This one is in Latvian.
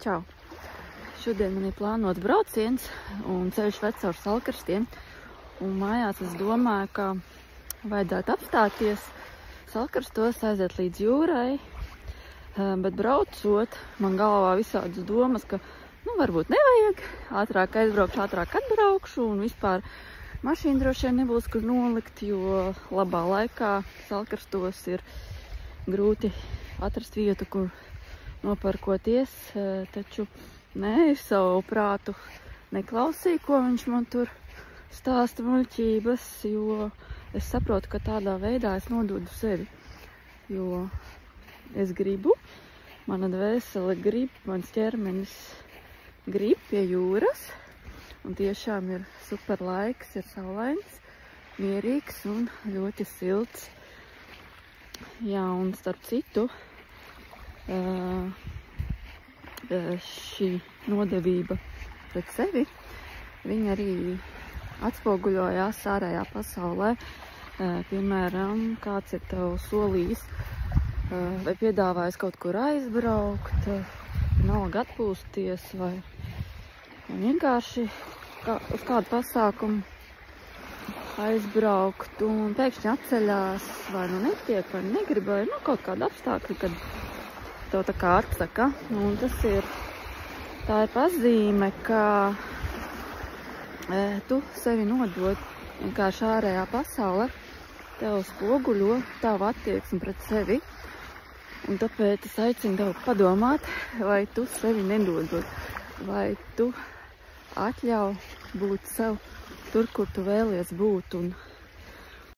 Čau! Šodien man ir plānots brauciens un ceļš ved caur Salkrastiem. Un mājās es domāju, ka vajadzētu apstāties Salkrastos, aiziet līdz jūrai. Bet braucot, man galvā visādas domas, ka varbūt nevajag. Ātrāk aizbraukšu, ātrāk atbraukšu un vispār mašīna droši vien nebūs kur nolikt, jo labā laikā Salkrastos ir grūti atrast vietu, kur noparkoties, taču es savu prātu neklausīju, ko viņš man tur stāsta muļķības, jo es saprotu, ka tādā veidā es nododu sevi, jo es gribu, mana dvēsele grib, mans ķermenis grib pie jūras, un tiešām ir super laiks, ir saulains, mierīgs un ļoti silts. Jā, un starp citu, šī nodevība pret sevi, viņa arī atspoguļojās ārējā pasaulē. Piemēram, kāds ir tev solījis vai piedāvājis kaut kur aizbraukt, vienalga atpūsties vai vienkārši uz kādu pasākumu aizbraukt un pēkšņi atceļās, vai netiek, vai negrib, vai kaut kāda apstākļa, kad tev tā kā atsaka. Un tā ir pazīme, ka tu sevi nodod vienkārši ārējā pasaule, tev spoguļo tavu attieksmi pret sevi. Un tāpēc es aicinu tev padomāt, vai tu sevi nedodot, vai tu atļauj būt sev tur, kur tu vēlies būt, un